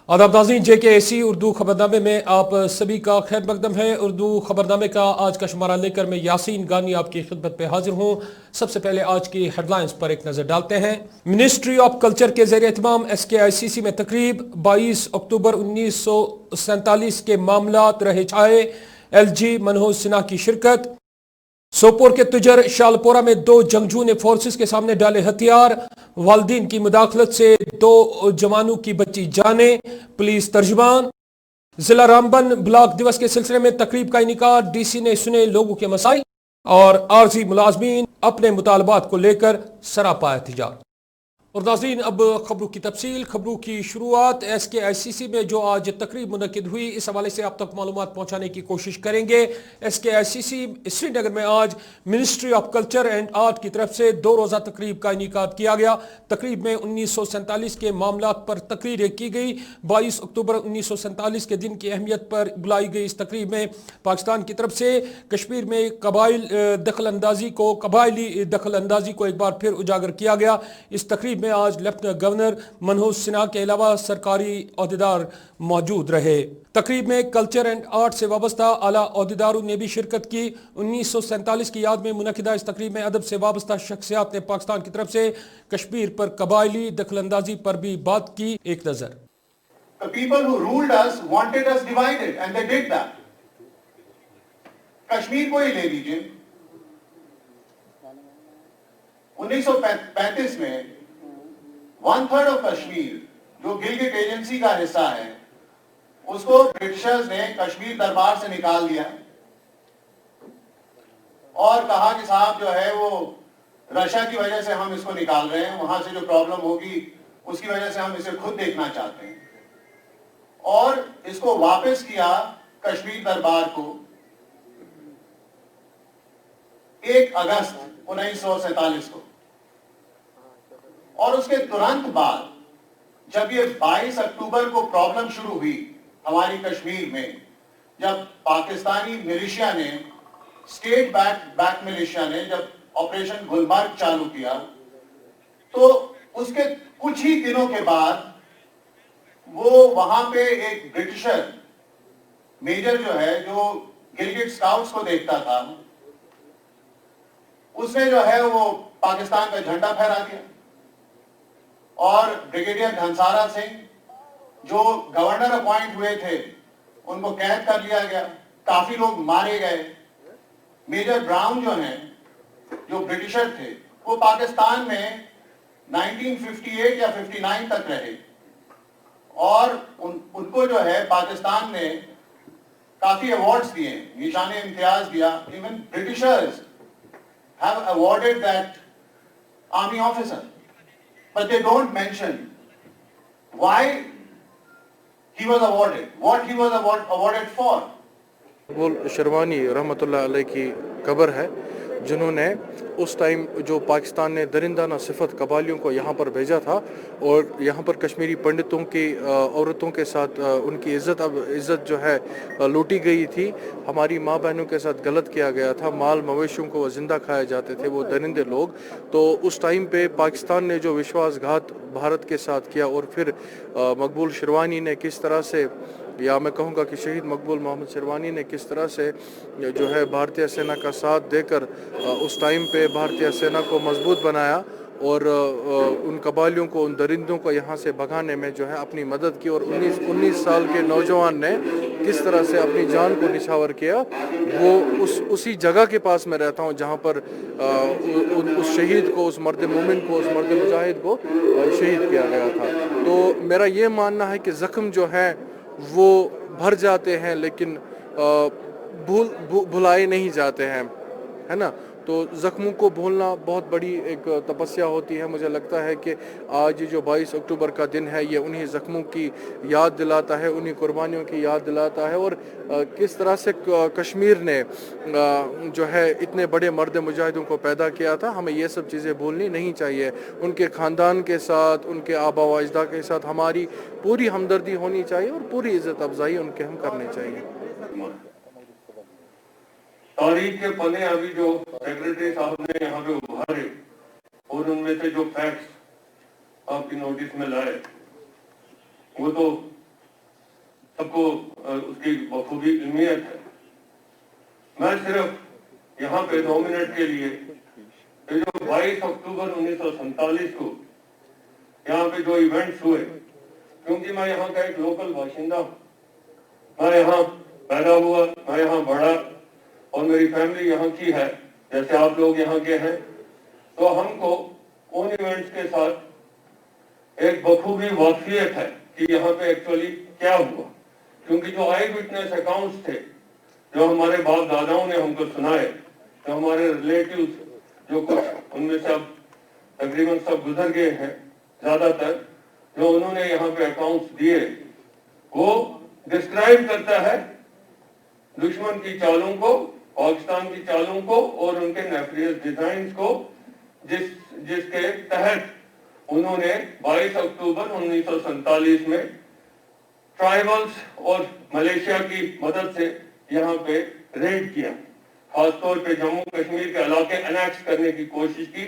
आदाब नाज़रीन, JKAC उर्दू खबरनामे में आप सभी का खैर मकदम है। उर्दू खबरनामे का आज का शुमारा लेकर मैं यासीन गानी आपकी खिदमत पे हाजिर हूँ। सबसे पहले आज की हेडलाइंस पर एक नज़र डालते हैं। मिनिस्ट्री ऑफ कल्चर के ज़रिए एहतमाम SKICC में तकरीब 22 अक्टूबर 1947 के मामलात रहे छाए। LG मनोज सिन्हा की शिरकत। सोपोर के तुजर शालपोरा में 2 जंगजू ने फोर्सेस के सामने डाले हथियार। वालदीन की मुदाखलत से 2 जवानों की बची जाने। पुलिस तर्जुमान। जिला रामबन ब्लॉक दिवस के सिलसिले में तकरीब का इनेकाद। DC ने सुने लोगों के मसाइल और आर्जी मुलाजमीन अपने मुतालबात को लेकर सरापा एहतजाज। और नाज़रीन, अब खबरों की तफसील। खबरों की शुरुआत SKICC में जो आज तकरीब मुनक्किद हुई, इस हवाले से आप तक मालूमात पहुँचाने की कोशिश करेंगे। SKICC श्रीनगर में आज ministry of culture and art की तरफ से 2 रोज़ा तकरीब का इनेकाद किया गया। तकरीब में 1947 के मामलात पर तकरीरें की गई। 22 अक्टूबर 1947 के दिन की अहमियत पर बुलाई गई इस तकरीब में पाकिस्तान की तरफ से कश्मीर में कबायली दखल अंदाजी को एक बार फिर उजागर किया गया। इस तकरीब में आज लेफ्टिनेंट गवर्नर मनोज सिन्हा के अलावा सरकारी ओहदेदार मौजूद रहे। तकरीब में कल्चर एंड आर्ट से वाबस्ता आला ओहदेदारों ने भी शिरकत की। 1947 की याद में मुनक्किदा इस तकरीब में अदब से वाबस्ता शख्सियात ने पाकिस्तान की तरफ से कश्मीर पर कबायली दखलंदाजी पर भी बात की। एक नजर। The people who ruled us wanted us divided and they did that. Kashmir को ही ले लीजिए। 1935 में 1/3 ऑफ कश्मीर जो गिलगिट एजेंसी का हिस्सा है उसको ब्रिटिशर्स ने कश्मीर दरबार से निकाल दिया और कहा कि साहब जो है वो रशिया की वजह से हम इसको निकाल रहे हैं, वहां से जो प्रॉब्लम होगी उसकी वजह से हम इसे खुद देखना चाहते हैं, और इसको वापस किया कश्मीर दरबार को 1 अगस्त 1947 को। और उसके तुरंत बाद जब ये 22 अक्टूबर को प्रॉब्लम शुरू हुई हमारी कश्मीर में, जब पाकिस्तानी मिलिशिया ने, स्टेट बैक मिलिशिया ने जब ऑपरेशन गुलमर्ग चालू किया, तो उसके कुछ ही दिनों के बाद वो वहां पे एक ब्रिटिशर मेजर जो है, जो गिलगिट स्काउट्स को देखता था, उसने जो है वो पाकिस्तान का झंडा फहरा दिया और ब्रिगेडियर घनसारा सिंह जो गवर्नर अपॉइंट हुए थे उनको कैद कर लिया गया, काफी लोग मारे गए। मेजर ब्राउन जो हैं, जो ब्रिटिशर थे, वो पाकिस्तान में 1958 या 59 तक रहे और उनको जो है पाकिस्तान ने काफी अवार्ड्स दिए, निशान इम्तियाज दिया। Even Britishers have awarded that army officer, but they don't mention why he was awarded, what he was awarded for. मकबूल शिरवानी रहमतुल्लाह अलैह की कब्र है, जिन्होंने उस टाइम जो पाकिस्तान ने दरिंदाना सिफत कबालियों को यहाँ पर भेजा था और यहाँ पर कश्मीरी पंडितों की औरतों के साथ उनकी इज़्ज़त जो है लूटी गई थी, हमारी माँ बहनों के साथ गलत किया गया था, माल मवेशियों को वो ज़िंदा खाए जाते थे वो दरिंदे लोग। तो उस टाइम पे पाकिस्तान ने जो विश्वासघात भारत के साथ किया और फिर मकबूल शिरवानी ने किस तरह से, या मैं कहूँगा कि शहीद मकबूल मोहम्मद शिरवानी ने किस तरह से जो है भारतीय सेना का साथ देकर उस टाइम पे भारतीय सेना को मजबूत बनाया और उन कबालियों को, उन दरिंदों को यहाँ से भगाने में जो है अपनी मदद की, और 19 साल के नौजवान ने किस तरह से अपनी जान को निछावर किया। वो उसी जगह के पास मैं रहता हूँ जहाँ पर उस शहीद को, उस मर्द मोमिन को, उस मर्द मुजाहिद को शहीद किया गया था। तो मेरा ये मानना है कि ज़ख्म जो है वो भर जाते हैं लेकिन भुलाए नहीं जाते हैं, है ना। तो ज़ख्मों को भूलना बहुत बड़ी एक तपस्या होती है। मुझे लगता है कि आज जो 22 अक्टूबर का दिन है ये उन्हीं ज़ख्मों की याद दिलाता है, उन्हीं कुर्बानियों की याद दिलाता है, और किस तरह से कश्मीर ने जो है इतने बड़े मर्द मुजाहिदों को पैदा किया था। हमें ये सब चीज़ें भूलनी नहीं चाहिए। उनके ख़ानदान के साथ, उनके आबा व अजदा के साथ हमारी पूरी हमदर्दी होनी चाहिए और पूरी इज़्ज़त अफजाई उनके हम करनी चाहिए। तारीख के पन्ने अभी जो सेक्रेटरी साहब ने यहाँ पे उभारे और उनमें से जो फैक्ट्स आपकी नोटिस में लाए वो तो सबको उसकी बखूबी इल्मियत है। मैं सिर्फ यहाँ पे 2 मिनट के लिए ये जो 22 अक्टूबर 1947 को यहाँ पे जो इवेंट्स हुए, क्योंकि मैं यहाँ का एक लोकल बाशिंदा हूँ, मैं यहाँ पैदा हुआ, मैं यहाँ बढ़ा और मेरी फैमिली यहाँ की है, जैसे आप लोग यहाँ के हैं, तो हमको उन इवेंट्स के साथ एक बखूबी वाकफियत है कि यहाँ पे एक्चुअली क्या हुआ। क्योंकि जो आई विटनेस अकाउंट्स थे, जो हमारे बाप दादाओं ने हमको सुनाए, जो हमारे रिलेटिव्स, जो कुछ उनमें से अब तकरीबन सब गुजर गए हैं, ज्यादातर जो उन्होंने यहाँ पे अकाउंट्स दिए, वो डिस्क्राइब करता है दुश्मन की चालों को, पाकिस्तान की चालों को और उनके नेफरियस डिजाइन को, जिसके तहत उन्होंने 22 अक्टूबर 1947 में ट्राइबल्स और मलेशिया की मदद से यहाँ पे रेड किया, खासतौर पे जम्मू कश्मीर के इलाके अनेक्स करने की कोशिश की,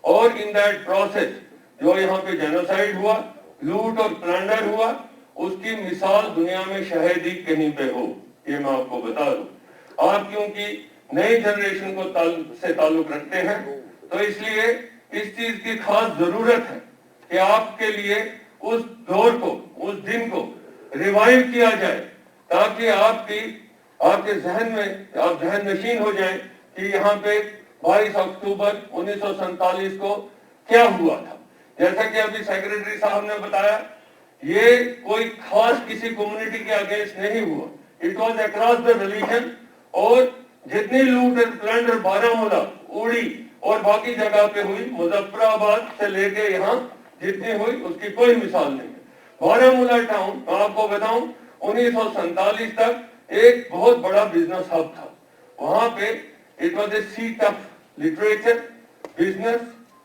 और इन दैट प्रोसेस जो यहाँ पे जेनोसाइड हुआ, लूट और प्लंडर हुआ, उसकी मिसाल दुनिया में शायद ही कहीं पे हो, ये मैं आपको बता दूं। आप क्योंकि नई जनरेशन को से ताल्लुक रखते हैं, तो इसलिए इस चीज की खास जरूरत है कि आपके लिए उस दौर को, उस दिन को रिवाइव किया जाए, ताकि आपके जहन में आप जहन नशीन हो जाए कि यहाँ पे 22 अक्टूबर 1947 को क्या हुआ था। जैसा कि अभी सेक्रेटरी साहब ने बताया, ये कोई खास किसी कम्युनिटी के अगेंस्ट नहीं हुआ, it was across the religion, और जितनी लूट एंड प्लंडर बारामूला, उड़ी और बाकी जगह पे हुई, मुजफ्फराबाद से लेके यहाँ जितनी हुई उसकी कोई मिसाल नहीं है। बारामूला टाउन, मैं आपको बताऊं, 1947 तक एक बहुत बड़ा बिजनेस हब था। वहां पे it was a seat of literature, business,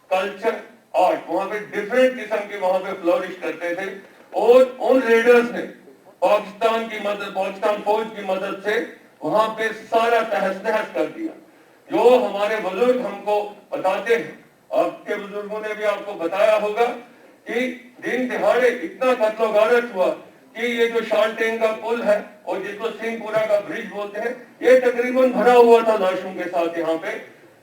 culture, art, वहां पे डिफरेंट किस्म के वहां पे फ्लोरिश करते थे, और उन रेडर्स ने पाकिस्तान फौज की मदद से वहां पे सारा तहस नहस कर दिया। जो हमारे बुजुर्ग हमको बताते हैं, आपके बुजुर्गों ने भी आपको बताया होगा कि दिन दिहाड़े इतना कत्लो-गारत हुआ कि ये जो शालटेन का पुल है और जिसको सिंहपुरा का ब्रिज बोलते हैं, ये तकरीबन भरा हुआ था लाशों के साथ यहाँ पे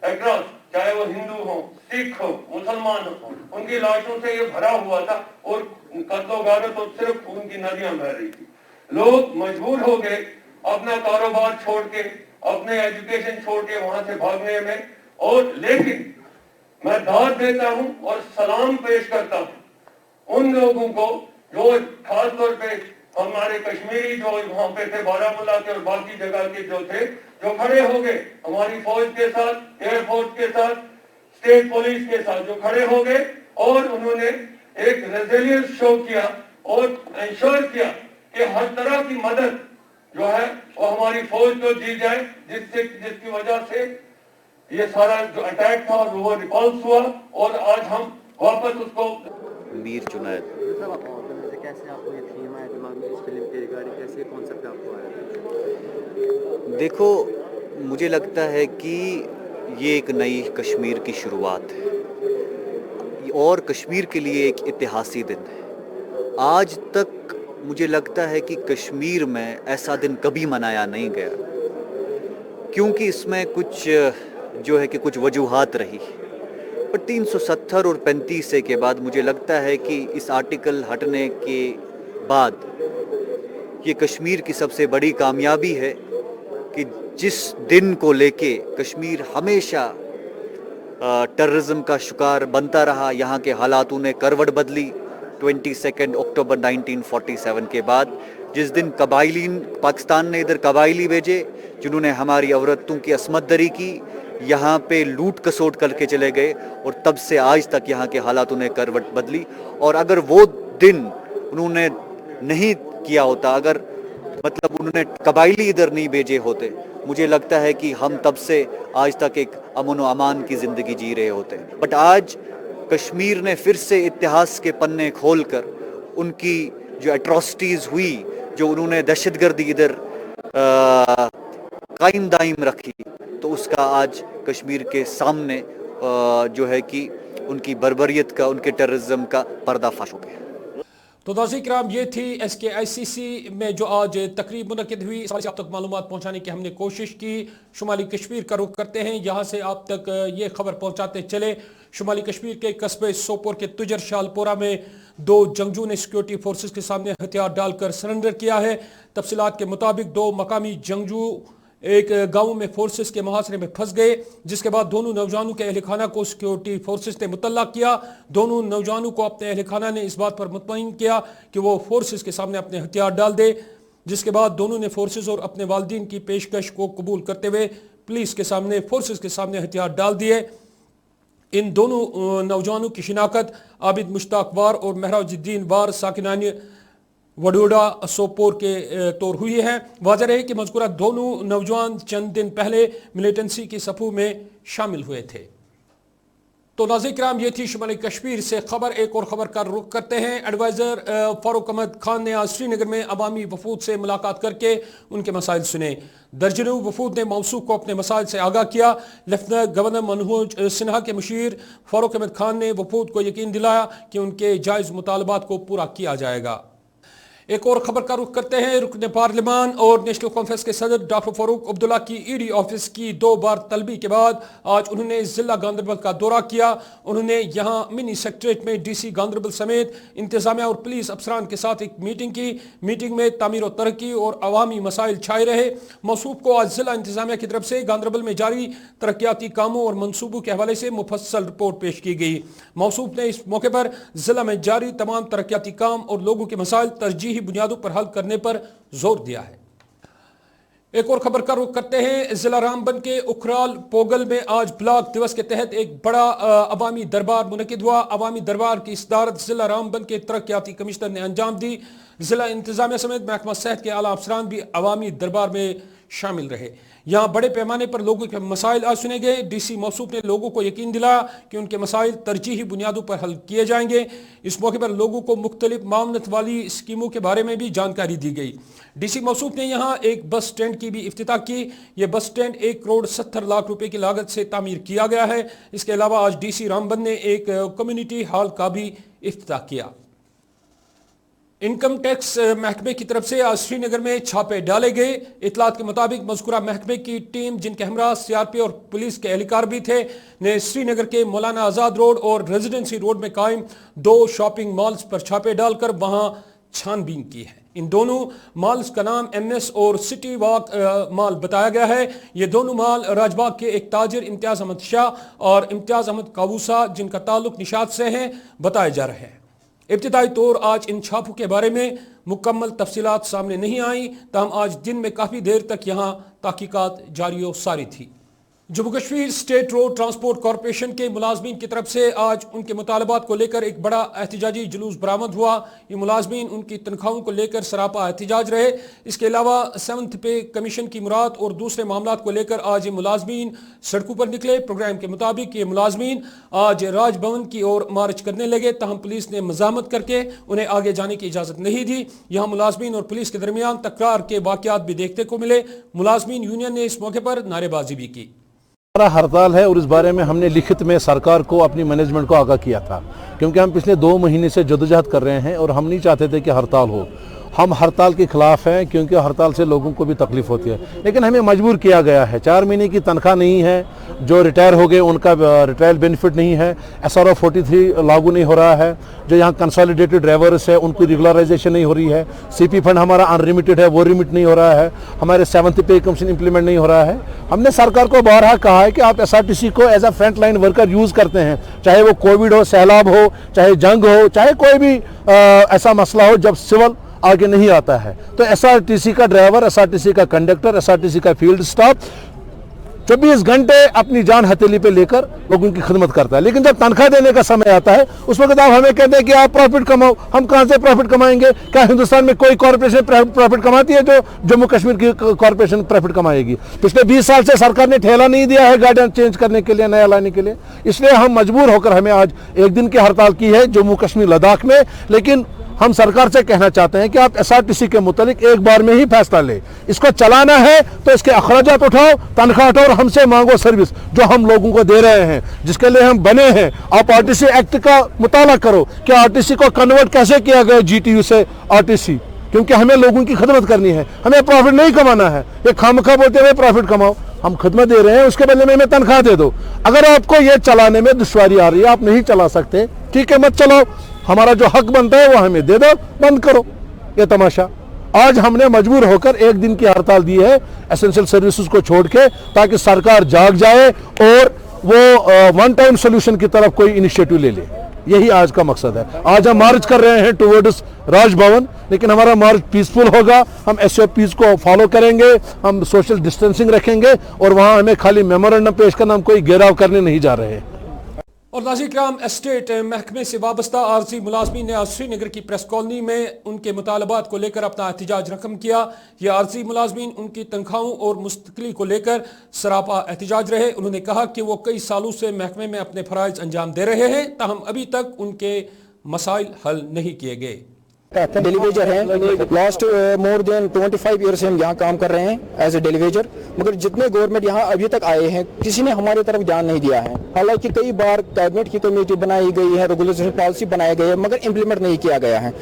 अक्रॉस, चाहे वो हिंदू हो, सिख हो, मुसलमान हो, उनकी लाशों से ये भरा हुआ था, और कत्लो-गारत और सिर्फ खून की नदियां बह रही थी। लोग मजबूर हो गए अपना कारोबार छोड़ के, अपने एजुकेशन छोड़ के वहां से भागने में, और लेकिन मैं दाद देता हूं और सलाम पेश करता हूं उन लोगों को जो खास तौर पे हमारे कश्मीरी जो वहां पे थे, बारामूला के और बाकी जगह के जो थे, जो खड़े हो गए हमारी फौज के साथ, एयरफोर्स के साथ, स्टेट पुलिस के साथ, जो खड़े हो गए और उन्होंने एक रेजिलियंस शो किया और इंश्योर किया कि हर तरह की मदद जो है वो हमारी फौज को दी जाए, जिसकी वजह से ये सारा जो अटैक था वो रिपल्स हुआ, और आज हम वापस उसको मीर जुनैद। कैसे आपको ये थीम आया दिमाग में इस फिल्म के रिगार्डिंग, कैसे कॉन्सेप्ट आपको आया? देखो, मुझे लगता है कि ये एक नई कश्मीर की शुरुआत है और कश्मीर के लिए एक ऐतिहासिक दिन है। आज तक मुझे लगता है कि कश्मीर में ऐसा दिन कभी मनाया नहीं गया, क्योंकि इसमें कुछ जो है कि कुछ वजूहात रही, पर 370 और 35 के बाद मुझे लगता है कि इस आर्टिकल हटने के बाद ये कश्मीर की सबसे बड़ी कामयाबी है कि जिस दिन को लेके कश्मीर हमेशा टेररिज्म का शिकार बनता रहा, यहाँ के हालातों ने करवट बदली 22 अक्टूबर 1947 के बाद, जिस दिन कबाइलीन पाकिस्तान ने इधर कबाइली भेजे जिन्होंने हमारी औरतों की असमत दरी की, यहाँ पे लूट कसोट करके चले गए, और तब से आज तक यहाँ के हालातों ने करवट बदली। और अगर वो दिन उन्होंने नहीं किया होता, अगर मतलब उन्होंने कबाइली इधर नहीं भेजे होते, मुझे लगता है कि हम तब से आज तक एक अमन व अमान की ज़िंदगी जी रहे होते। बट आज कश्मीर ने फिर से इतिहास के पन्ने खोलकर उनकी जो एट्रॉसिटीज़ हुई, जो उन्होंने दहशतगर्दी इधर कायम दायम रखी, तो उसका आज कश्मीर के सामने जो है कि उनकी बर्बरियत का, उनके टेररिज्म का पर्दाफाश हो गया। तो नाज़रीन किराम, ये थी SKICC में जो आज तकरीब मुनक़िद हुई। इस से आप तक मालूमात पहुँचाने की हमने कोशिश की। शुमाली कश्मीर का रुख करते हैं, यहाँ से आप तक ये खबर पहुँचाते चले। शुमाली कश्मीर के कस्बे सोपोर के तुजर शालपोरा में 2 जंगजू ने सिक्योरिटी फोर्सेस के सामने हथियार डालकर सरेंडर किया है। तफसीलात के मुताबिक 2 मकामी जंगजू एक गांव में फोर्सेस के मुहासरे में फंस गए, जिसके बाद दोनों नौजवानों के अहल खाना को सिक्योरिटी फोर्सेस ने मुतल्ला किया। दोनों नौजवानों को अपने अहल खाना ने इस बात पर मुतमईन किया कि वो फोर्सेस के सामने अपने हथियार डाल दे, जिसके बाद दोनों ने फोर्सेस और अपने वालिदीन की पेशकश को कबूल करते हुए पुलिस के सामने फोर्सेस के सामने हथियार डाल दिए। इन दोनों नौजवानों की शिनाख्त आबिद मुश्ताक वार और महराजुद्दीन वार साकिनानी वडोडा सोपोर के तौर हुई है। वाज़ेह है कि मज़कूरा दोनों नौजवान चंद दिन पहले मिलिटेंसी की सफ़ू में शामिल हुए थे। तो नाज़रीन किराम, ये थी शुमाली कश्मीर से खबर। एक और खबर का रुख करते हैं। एडवाइज़र फारूक अहमद खान ने आज श्रीनगर में अवामी वफूद से मुलाकात करके उनके मसाइल सुने। दर्जनों वफूद ने मौसूक को अपने मसाइल से आगाह किया। लेफ्टिनेंट गवर्नर मनोज सिन्हा के मुशीर फारूक अहमद खान ने वफूद को यकीन दिलाया कि उनके जायज़ मुतालबात को पूरा किया जाएगा। एक और खबर का रुख करते हैं। रुकन पार्लिमान और नेशनल कॉन्फ्रेंस के सदर डॉक्टर फारूक अब्दुल्ला की ईडी ऑफिस की 2 बार तलबी के बाद आज उन्होंने जिला गांधरबल का दौरा किया। उन्होंने यहां मिनी सेक्रेटरीट में DC गांधरबल समेत इंतजामिया और पुलिस अफसरान के साथ एक मीटिंग की। मीटिंग में तामीर और तरक्की और अवामी मसाइल छाए रहे। मौसूफ को आज जिला इंतजामिया की तरफ से गांधरबल में जारी तरक्याती कामों और मनसूबों के हवाले से मुफस्सल रिपोर्ट पेश की गई। मौसूफ ने इस मौके पर जिला में जारी तमाम तरक्याती काम और लोगों के मसाइल तरजीही बुनियादों पर हल करने पर जोर दिया है। एक और खबर का रुख करते हैं। जिला रामबन के उखराल पोगल में आज ब्लॉक दिवस के तहत एक बड़ा अवामी दरबार मुनक़िद हुआ। अवामी दरबार की सदारत जिला रामबन के तरक्याती कमिश्नर ने अंजाम दी। जिला इंतजामिया समेत महकमा सेहत के आला अफसरान भी अवामी दरबार में शामिल रहे। यहाँ बड़े पैमाने पर लोगों के मसाइल आज सुने गए। DC मौसूफ ने लोगों को यकीन दिलाया कि उनके मसाइल तरजीही बुनियादों पर हल किए जाएंगे। इस मौके पर लोगों को मुख्तलिफ मामलत वाली स्कीमों के बारे में भी जानकारी दी गई। DC मौसूफ ने यहाँ एक बस स्टैंड की भी इफ्तिताह की। ये बस स्टैंड 1 करोड़ 70 लाख रुपए की लागत से तामीर किया गया है। इसके अलावा आज DC रामबन ने एक कम्युनिटी हॉल का भी इफ्तिताह किया। इनकम टैक्स महकमे की तरफ से आज श्रीनगर में छापे डाले गए। इतलात के मुताबिक मज़कूरा महकमे की टीम, जिनके हमरा CRP और पुलिस के एहलकार भी थे, ने श्रीनगर के मौलाना आज़ाद रोड और रेजिडेंसी रोड में कायम 2 शॉपिंग मॉल्स पर छापे डालकर वहां छानबीन की है। इन दोनों मॉल्स का नाम MS और सिटी वॉक मॉल बताया गया है। ये दोनों मॉल राजबाग के एक ताजिर इम्तियाज़ अहमद शाह और इम्तियाज़ अहमद काबूसा, जिनका ताल्लुक निशात से है, बताए जा रहे हैं। इब्तिदाई तौर आज इन छापों के बारे में मुकम्मल तफसीलात सामने नहीं आई, ताहम आज दिन में काफ़ी देर तक यहाँ तहकीकात जारी और सारी थी। Jammu Kashmir state road transport corporation के मुलाजमीन की तरफ से आज उनके मुतालबात को लेकर एक बड़ा एहतजाजी जुलूस बरामद हुआ। ये मुलाजमीन उनकी तनख्वाहों को लेकर सरापा एहतजाज रहे। इसके अलावा 7th पे कमीशन की मुराद और दूसरे मामलात को लेकर आज ये मुलाजमीन सड़कों पर निकले। प्रोग्राम के मुताबिक ये मुलाजमीन आज राजभवन की ओर मार्च करने लगे, ताहम पुलिस ने मजामत करके उन्हें आगे जाने की इजाज़त नहीं दी। यहाँ मुलाजमीन और पुलिस के दरमियान तकरार के वाक़यात भी देखने को मिले। मुलाजमीन यूनियन ने इस मौके पर नारेबाजी भी की। हमारा हड़ताल है और इस बारे में हमने लिखित में सरकार को, अपनी मैनेजमेंट को आगाह किया था, क्योंकि हम पिछले 2 महीने से जद्दोजहद कर रहे हैं और हम नहीं चाहते थे कि हड़ताल हो। हम हड़ताल के खिलाफ हैं क्योंकि हड़ताल से लोगों को भी तकलीफ होती है, लेकिन हमें मजबूर किया गया है। 4 महीने की तनख्वाह नहीं है, जो रिटायर हो गए उनका रिटायर बेनिफिट नहीं है, SRO 43 लागू नहीं हो रहा है, जो यहाँ कंसोलिडेटेड ड्राइवर्स है उनकी रेगुलराइजेशन नहीं हो रही है, CP फंड हमारा अनलिमिटेड है वो रिमिट नहीं हो रहा है, हमारे 7th पे कमीशन इंप्लीमेंट नहीं हो रहा है। हमने सरकार को बारहा कहा है कि आप SRTC को as a front line worker use करते हैं, चाहे वो कोविड हो, सैलाब हो, चाहे जंग हो, चाहे कोई भी ऐसा मसला हो जब सिविल आगे नहीं आता है, तो SRTC का ड्राइवर, SRTC का कंडक्टर, SRTC का फील्ड स्टाफ 24 घंटे अपनी जान हथेली पे लेकर लोगों की खिदमत करता है। लेकिन जब तनख्वाह देने का समय आता है उस वक्त आप हमें कहते हैं कि आप प्रॉफिट कमाओ। हम कहां से प्रॉफिट कमाएंगे? क्या हिंदुस्तान में कोई कॉर्पोरेशन प्रॉफिट कमाती है जो जम्मू कश्मीर की कॉर्पोरेशन प्रॉफिट कमाएगी? पिछले 20 साल से सरकार ने ठेला नहीं दिया है गाड़ियां चेंज करने के लिए, नया लाने के लिए। इसलिए हम मजबूर होकर हमें आज 1 दिन की हड़ताल की है जम्मू कश्मीर लद्दाख में। लेकिन हम सरकार से कहना चाहते हैं कि आप SRTC के मुतालिक एक बार में ही फैसला ले, इसको चलाना है तो इसके अखराजात उठाओ, तनख्वाह उठाओ और हमसे मांगो सर्विस जो हम लोगों को दे रहे हैं, जिसके लिए हम बने हैं। आप RTC एक्ट का मुताला करो कि RTC को कन्वर्ट कैसे किया गया GTU से RTC, क्योंकि हमें लोगों की खिदमत करनी है, हमें प्रॉफिट नहीं कमाना है। ये खामखा बोलते हुए प्रॉफिट कमाओ, हम खिदमत दे रहे हैं, उसके बदले में हमें तनख्वाह दे दो। अगर आपको ये चलाने में दुश्वारी आ रही है, आप नहीं चला सकते, ठीक है, मत चलाओ, हमारा जो हक बनता है वो हमें दे दो, बंद करो ये तमाशा। आज हमने मजबूर होकर एक दिन की हड़ताल दी है एसेंशियल सर्विसेज को छोड़ के, ताकि सरकार जाग जाए और वो वन टाइम सोल्यूशन की तरफ कोई इनिशिएटिव ले ले। यही आज का मकसद है। आज हम मार्च कर रहे हैं टुवर्ड्स राजभवन, लेकिन हमारा मार्च पीसफुल होगा, हम SOPs को फॉलो करेंगे, हम सोशल डिस्टेंसिंग रखेंगे और वहाँ हमें खाली मेमोरेंडम पेश करना, हम कोई घेराव करने नहीं जा रहे हैं। और नाज़रीन किराम, एस्टेट महकमे से वाबस्ता आरजी मुलाजमीन ने आज श्रीनगर की प्रेस कॉलोनी में उनके मुतालबात को लेकर अपना एहतजाज रकम किया। ये आरजी मुलाजमीन उनकी तनख्वाहों और मुस्तकिली को लेकर सरापा एहतजाज रहे। उन्होंने कहा कि वो कई सालों से महकमे में अपने फराइज अंजाम दे रहे हैं, ताहम अभी तक उनके मसाइल हल नहीं किए गए। डेलीवेजर हैं, लास्ट मोर देन 25 ईयर से हम यहाँ काम कर रहे हैं एज ए डेलीवेजर, मगर जितने गवर्नमेंट यहाँ अभी तक आए हैं किसी ने हमारे तरफ ध्यान नहीं दिया है। हालांकि कई बार कैबिनेट की कमेटी बनाई गई है, रेगुलेशन पॉलिसी बनाई गई है, मगर इम्प्लीमेंट नहीं किया गया है।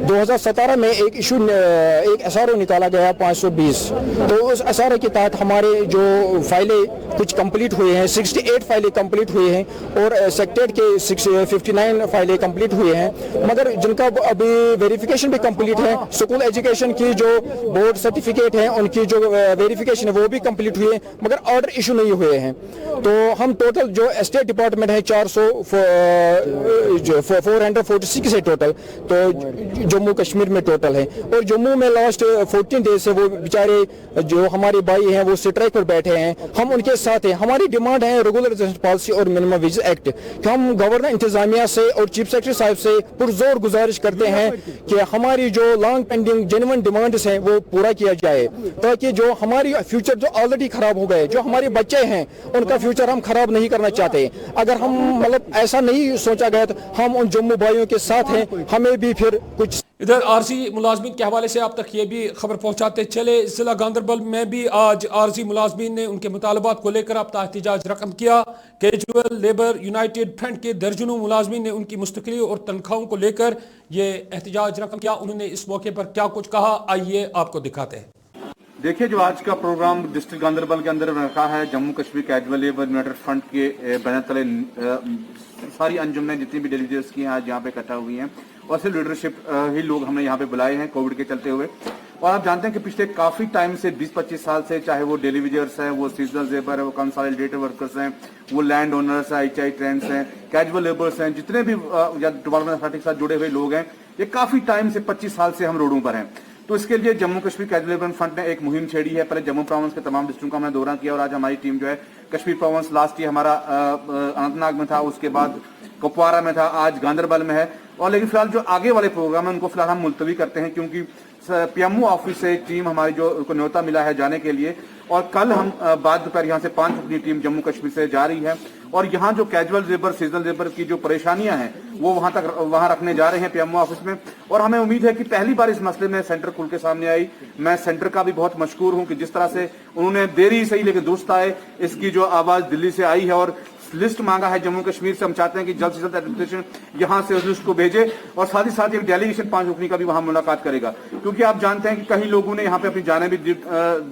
2017 में एक इशू, एक SRO निकाला गया 520, तो उस SRO के तहत हमारे जो फाइलें कुछ कंप्लीट हुए हैं, 68 फाइलें कंप्लीट हुई हैं और सेक्रेटरीट के 59 फाइलें कंप्लीट हुए हैं, मगर जिनका अभी वेरिफिकेशन भी कंप्लीट है। स्कूल एजुकेशन की जो बोर्ड सर्टिफिकेट है उनकी जो वेरिफिकेशन है वो भी कंप्लीट हुए, मगर ऑर्डर इशू नहीं हुए हैं। तो हम टोटल जो स्टेट डिपार्टमेंट है 446 है टोटल, तो जम्मू कश्मीर में टोटल है। और जम्मू में लास्ट 14 डेज से वो बेचारे जो हमारे भाई हैं वो स्ट्राइक पर बैठे हैं, हम उनके साथ हैं। हमारी डिमांड है रेगुलराइजेशन पॉलिसी और मिनिमम वेज एक्ट। हम गवर्नर इंतजामिया से और चीफ सेक्रेटरी साहब से पुरजोर गुजारिश करते हैं कि हमारी जो लॉन्ग पेंडिंग जेन्युइन डिमांड्स हैं वो पूरा किया जाए, ताकि जो हमारी फ्यूचर जो ऑलरेडी खराब हो गए, जो हमारे बच्चे हैं उनका फ्यूचर हम खराब नहीं करना चाहते। अगर हम मतलब ऐसा नहीं सोचा गया तो हम उन जम्मू भाइयों के साथ हैं, हमें भी फिर कुछ। इधर आरजी मुलाजमीन के हवाले से आप तक ये भी खबर पहुंचाते चले, जिला गांधरबल में भी आज आरजी मुलाजमीन ने उनके मुतालबात को लेकर अपना एहतजाज रकम किया। कैजुअल लेबर यूनाइटेड फ्रंट के दर्जनों मुलाजमीन ने उनकी मुस्तकिली और तनख्वाहों को लेकर ये एहतजाज रकम किया। उन्होंने इस मौके पर क्या कुछ कहा, आइए आपको दिखाते हैं। देखिए, जो आज का प्रोग्राम डिस्ट्रिक्ट गांधरबल के अंदर रखा है, Jammu Kashmir casual labour United front के बैनर तले सारी अंजुमनें जितनी भी डेलीगेट्स की हैं आज यहाँ पे इकट्ठा हुई हैं और सिर्फ लीडरशिप ही लोग हमने यहाँ पे बुलाए हैं कोविड के चलते हुए। और आप जानते हैं कि पिछले काफी टाइम से 20-25 साल से, चाहे वो डेलीवेजर्स हैं, वो सीजनल लेबर है, वो कंसोलिडेटेड वर्कर्स हैं, वो लैंड ओनर्स हैं, HI ट्रेंड्स हैं, कैजुअल लेबर्स हैं, जितने भी डिपार्टमेंट अथॉरिटी के साथ जुड़े हुए लोग हैं, ये काफी टाइम से 25 साल से हम रोडों पर हैं। तो इसके लिए Jammu Kashmir casual labour front ने एक मुहिम छेड़ी है। पहले जम्मू प्रोविंस के तमाम डिस्ट्रिक्टों का हमने दौरा किया और आज हमारी टीम जो है कश्मीर प्रोविंस, लास्ट ईयर हमारा अनंतनाग में था, उसके बाद कुपवारा में था, आज गांधरबल में है। और लेकिन फिलहाल जो आगे वाले प्रोग्राम है उनको फिलहाल हम मुलतवी करते हैं, क्योंकि PMO ऑफिस से टीम हमारी जो को न्योता मिला है जाने के लिए, और कल हम बाद दोपहर यहाँ से 5 अपनी टीम जम्मू कश्मीर से जा रही है और यहाँ जो कैजुअल लेबर, सीजनल लेबर की जो परेशानियां हैं वो वहां रखने जा रहे हैं PMO ऑफिस में। और हमें उम्मीद है कि पहली बार इस मसले में सेंटर खुल के सामने आई। मैं सेंटर का भी बहुत मशकूर हूँ कि जिस तरह से उन्होंने देरी सही लेकिन दुरुस्त आए, इसकी जो आवाज दिल्ली से आई है और लिस्ट मांगा है जम्मू कश्मीर से। हम चाहते हैं कि जल्द से जल्द एडमिनिस्ट्रेशन यहाँ से उस लिस्ट को भेजे और साथ ही साथ एक डेलीगेशन 5 रुकनी का भी वहां मुलाकात करेगा, क्योंकि आप जानते हैं कि कई लोगों ने यहाँ पे अपनी जाने भी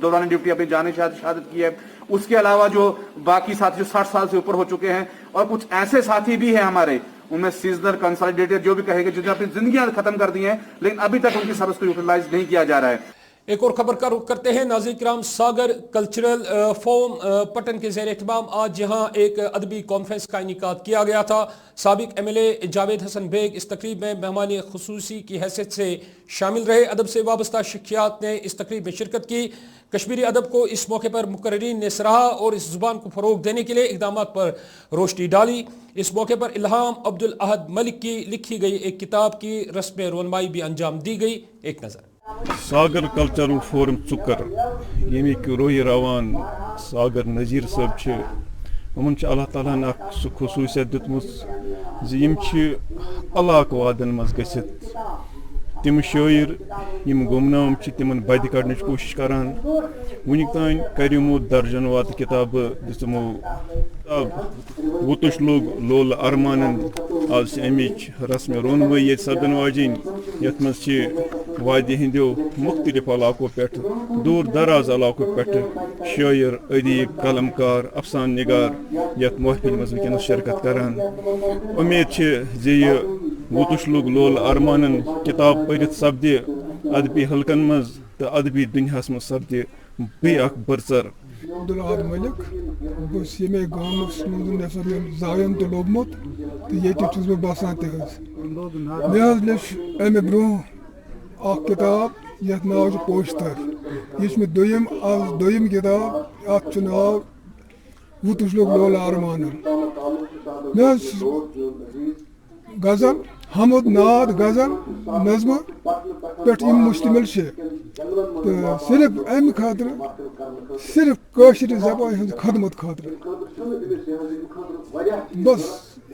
दौरान ड्यूटी अपनी जाने शहादत की है। उसके अलावा जो बाकी साथी जो 60 साल से ऊपर हो चुके हैं और कुछ ऐसे साथी भी हैं हमारे, उनमें सीजनल, कंसोलिडेटेड, जो भी कहेंगे, जिन्होंने अपनी जिंदगियां खत्म कर दी हैं लेकिन अभी तक उनकी सर्विस को यूटिलाइज नहीं किया जा रहा है। एक और खबर का रुख करते हैं। नाज़रीन किराम, सागर कल्चरल फोरम पटन के ज़ेर एहतमाम आज यहाँ एक अदबी कॉन्फ्रेंस का इनेकाद किया गया था। साबिक MLA जावेद हसन बेग इस तकरीब में मेहमान खुसूसी की हैसियत से शामिल रहे। अदब से वाबस्ता शख्सियात ने इस तकरीब में शिरकत की। कश्मीरी अदब को इस मौके पर मुकर्रीन ने सराहा और इस जुबान को फ़रोग देने के लिए इक़दाम पर रोशनी डाली। इस मौके पर इल्हाम अब्दुल अहद मलिक की लिखी गई एक किताब की रस्म रोनमाई भी अंजाम दी गई। एक नज़र। सागर कल्चरल फोरम चुकर यमिक रोहि रवान सागर नज़ीर साहब उमन अल्लाह ताला ने सह खसूसियत दितमुत इलाक वादन मज गसित تم شاعر یم گمنام تمن بد کڑنچ کوشش کران ونک تان کریمو درجن وات کتاب دسمو وتش لوگ لول ارمانن آز امچ رسم رونوئی یہ سپدن واجن یت مز وادی ہندو مختلف علاقوں پہ دور دراز علاقوں پہ شاعر ادیب قلمکار افسان نگار یت محفل مز ونکس شرکت کران امید زی وتش لوگ لول ارمانن کتاب پڑھت سپدِ ادبی حلقن مز تو ادبی دنیا مز سپدِ بیٚیہِ اکھ برژر عبدالعاد ملک بس یہ گامس مز زاین تہ لوگمت تو یہ بسان مے لچھ امہ برہ اخ کتاب یتھ ناو پوشتر یہ دویم کتاب ات ناو وتش لوگ لول ارمانن مے غزل حمد نعت غزل نظم پہ مشتمل تو صرف امہ خاطر صرف قاشر زبان ہند خدمت خاطر بس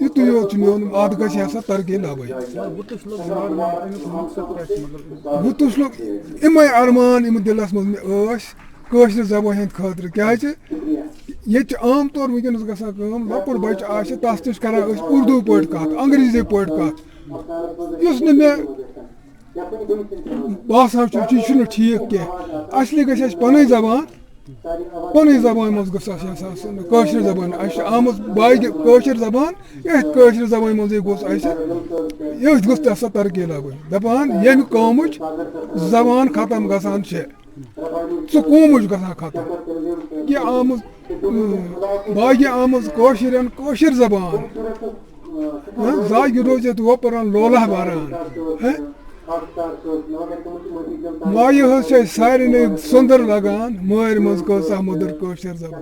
یتھے یوت میون اد گژھِ ہسا ترقی لبے وتش لوگ امے ارمان ام دلس مز قاشر زبان ہند خاطر کیازِ یہ عام طور ونکس گژھان لۄکُٹ بچہ آسہِ تس تہ کران اردو پٲٹھۍ کتھ انگریزی پٲٹھۍ کتھ یُس نہٕ مےٚ باسان چھُ یہِ چھُنہٕ ٹھیٖک کینٛہہ اصلی گژھِ اَسہِ پنٕنۍ زبان منٛز گٔژھ اَسہِ آسٕنۍ کٲشِر زبان اَسہِ چھِ آمٕژ باقٕے کٲشِر زبان یٔتھۍ کٲشِر زبانہِ منٛزٕے گوٚژھ اَسہِ یٔتھۍ گٔژھ تہِ سۄ ترقی لبٕنۍ دپان ییٚمہِ قومٕچ زبان ختم گژھان چھِ سُہ قومٕچ گژھان ختم یہِ آمٕژ باقٕے آمٕژ کٲشِر زبان زاگہِ روزِتھ وۄپران لولہ بران مایہِ ہٕنٛز چھِ اَسہِ سارنٕے سۄنٛدٕر لگان مٲرۍ منٛز کۭژاہ مٔدٕر کٲشِر زبان.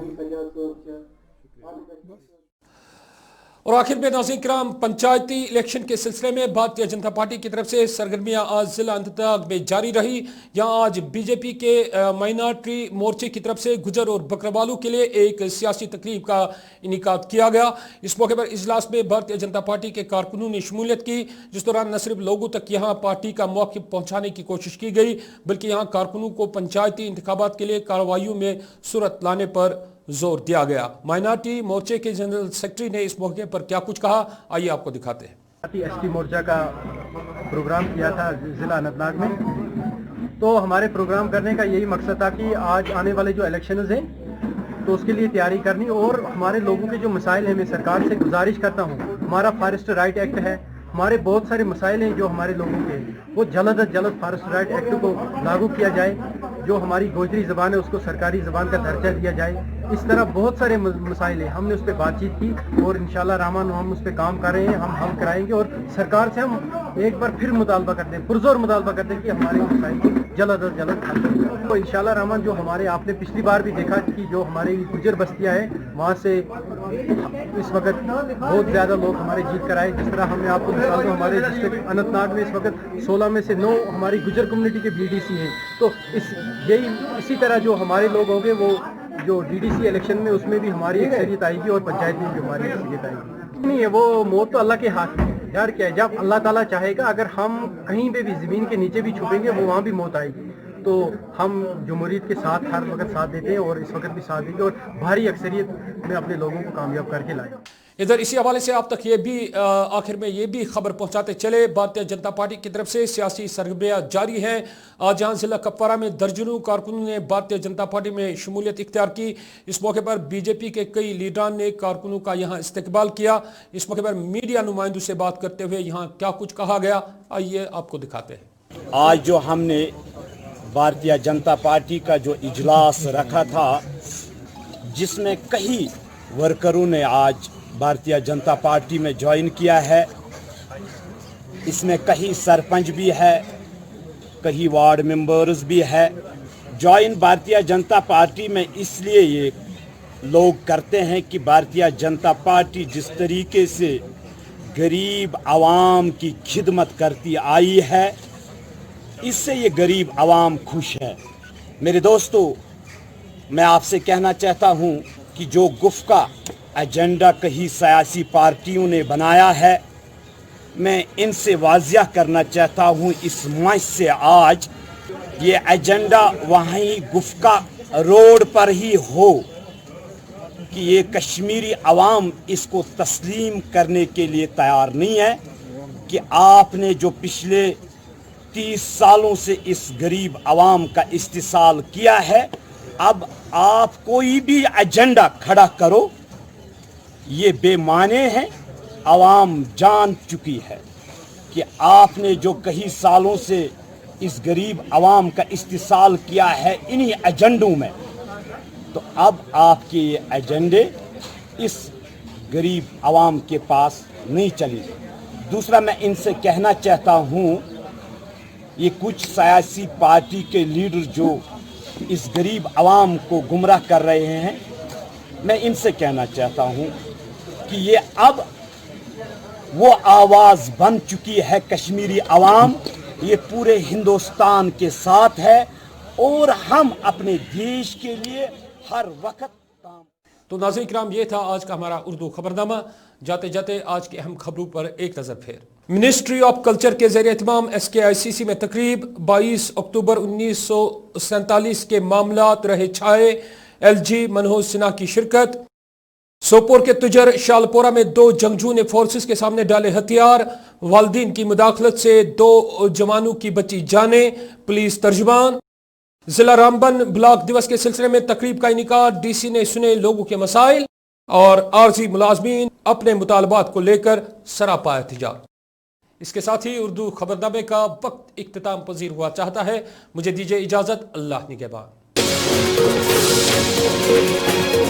اور آخر میں ناظرین کرام پنچایتی الیکشن کے سلسلے میں بھارتیہ جنتا پارٹی کی طرف سے سرگرمیاں آج ضلع انتناگ میں جاری رہی. یہاں آج بی جے پی کے مائنارٹی مورچے کی طرف سے گجر اور بکروالوں کے لیے ایک سیاسی تقریب کا انعقاد کیا گیا. اس موقع پر اجلاس میں بھارتیہ جنتا پارٹی کے کارکنوں نے شمولیت کی, جس دوران نہ صرف لوگوں تک یہاں پارٹی کا موقف پہنچانے کی کوشش کی گئی بلکہ یہاں کارکنوں کو پنچایتی انتخابات کے لیے کارروائیوں میں صورت لانے پر زور دیا گیا. مائنارٹی مورچے کے جنرل سیکرٹری نے اس موقع پر کیا کچھ کہا, آئیے آپ کو دکھاتے ہیں. ایس ٹی مورچہ کا پروگرام کیا تھا ضلع اننت ناگ میں, تو ہمارے پروگرام کرنے کا یہی مقصد تھا کہ آج آنے والے جو الیکشنز ہیں تو اس کے لیے تیاری کرنی, اور ہمارے لوگوں کے جو مسائل ہیں میں سرکار سے گزارش کرتا ہوں, ہمارا فارسٹ رائٹ ایکٹ ہے, ہمارے بہت سارے مسائل ہیں جو ہمارے لوگوں کے, وہ جلد از جلد فارسٹ رائٹ ایکٹ کو لاگو کیا جائے, جو ہماری گوجری زبان ہے اس کو سرکاری زبان کا درجہ دیا جائے. اس طرح بہت سارے مسائل ہیں, ہم نے اس پہ بات چیت کی اور انشاءاللہ رحمان ہم اس پہ کام کر رہے ہیں, ہم حل کرائیں گے. اور سرکار سے ہم ایک بار پھر مطالبہ کرتے ہیں, پرزور مطالبہ کرتے ہیں کہ ہمارے مسائل کو جلد از جلد حل کریں. تو انشاءاللہ رحمان جو ہمارے آپ نے پچھلی بار بھی دیکھا کہ جو ہماری گجر بستیاں ہیں وہاں سے اس وقت بہت زیادہ لوگ ہمارے جیت کر آئے. جس طرح ہم نے آپ کو مثال دوں, ہمارے ڈسٹرکٹ اننت ناگ میں اس وقت 16 میں سے 9 ہماری گجر کمیونٹی کے بی ڈی سی ہیں. تو اسی طرح جو ہمارے لوگ ہوں گے وہ جو ڈی ڈی سی الیکشن میں اس میں بھی ہماری اکثریت آئے گی اور پنچایت میں بھی ہماری اکثریت آئے گی. نہیں ہے وہ موت تو اللہ کے ہاتھ میں ہے یار, کیا ہے جب اللہ تعالیٰ چاہے گا, اگر ہم کہیں پہ بھی زمین کے نیچے بھی چھپیں گے وہ وہاں بھی موت آئے گی. تو ہم جمہوریت کے ساتھ ہر وقت ساتھ دیتے ہیں اور اس وقت بھی ساتھ دیں گے اور بھاری اکثریت میں اپنے لوگوں کو کامیاب کر کے لائیں. ادھر اسی حوالے سے آپ تک یہ بھی آخر میں یہ بھی خبر پہنچاتے چلے, بھارتیہ جنتا پارٹی کی طرف سے سیاسی سرگرمیاں جاری ہیں. آج یہاں ضلع کپوارہ میں درجنوں کارکنوں نے بھارتیہ جنتا پارٹی میں شمولیت اختیار کی. اس موقع پر بی جے پی کے کئی لیڈران نے کارکنوں کا یہاں استقبال کیا. اس موقع پر میڈیا نمائندوں سے بات کرتے ہوئے یہاں کیا کچھ کہا گیا, آئیے آپ کو دکھاتے ہیں. آج جو ہم نے بھارتیہ جنتا پارٹی کا جو اجلاس رکھا تھا, جس میں کئی ورکروں نے آج بھارتیہ جنتا پارٹی میں جوائن کیا ہے, اس میں کئی سرپنچ بھی ہے, کئی وارڈ ممبرز بھی ہے. جوائن بھارتیہ جنتا پارٹی میں اس لیے یہ لوگ کرتے ہیں کہ بھارتیہ جنتا پارٹی جس طریقے سے غریب عوام کی خدمت کرتی آئی ہے, اس سے یہ غریب عوام خوش ہے. میرے دوستو, میں آپ سے کہنا چاہتا ہوں کہ جو گف کا ایجنڈا کئی سیاسی پارٹیوں نے بنایا ہے, मैं इनसे वाजिया करना चाहता हूँ इस मंच से आज ये एजेंडा वहीं गुफका रोड पर ही हो कि ये कश्मीरी अवाम इसको तस्लीम करने के लिए तैयार नहीं है कि आपने जो पिछले 30 सालों से इस गरीब अवाम का इस्तिसाल किया है, अब आप कोई भी एजेंडा खड़ा करो, ये बेमाने हैं। अवाम जान चुकी है कि आपने जो कई सालों से इस गरीब अवाम का इस्तिसाल किया है इन्हीं एजेंडों में, तो अब आपके ये एजेंडे इस गरीब अवाम के पास नहीं चलेंगे। दूसरा, मैं इनसे कहना चाहता हूँ, ये कुछ सियासी पार्टी के लीडर जो इस गरीब अवाम को गुमराह कर रहे हैं, मैं इनसे कहना चाहता हूँ कि ये अब वो आवाज़ बन चुकी है। कश्मीरी अवाम ये पूरे हिंदुस्तान के साथ है और हम अपने देश के लिए हर वक्त काम। तो नाज़रीन किराम, ये था आज का हमारा उर्दू खबरनामा। जाते जाते आज की अहम खबरों पर एक नज़र फेर। मिनिस्ट्री ऑफ कल्चर के ज़रिए इत्माम SKICC में तकरीब 22 अक्टूबर 1947 के मामलात रहे छाए, LG मनोज सिन्हा की शिरकत। सोपोर के तुजर शालपोरा में 2 जंगजू ने फोर्सेस के सामने डाले हथियार, वालदीन की मुदाखलत से 2 जवानों की बची जाने, पुलिस तर्जुमान। जिला रामबन ब्लॉक दिवस के सिलसिले में तकरीब का इनेकाद, DC ने सुने लोगों के मसाइल और आर्जी मुलाजमीन अपने मुतालबात को लेकर सरापा एहतजाज। इसके साथ ही उर्दू खबरनामे का वक्त इख्तिताम पजीर हुआ चाहता है। मुझे दीजिए इजाजत। अल्लाह निगहबान।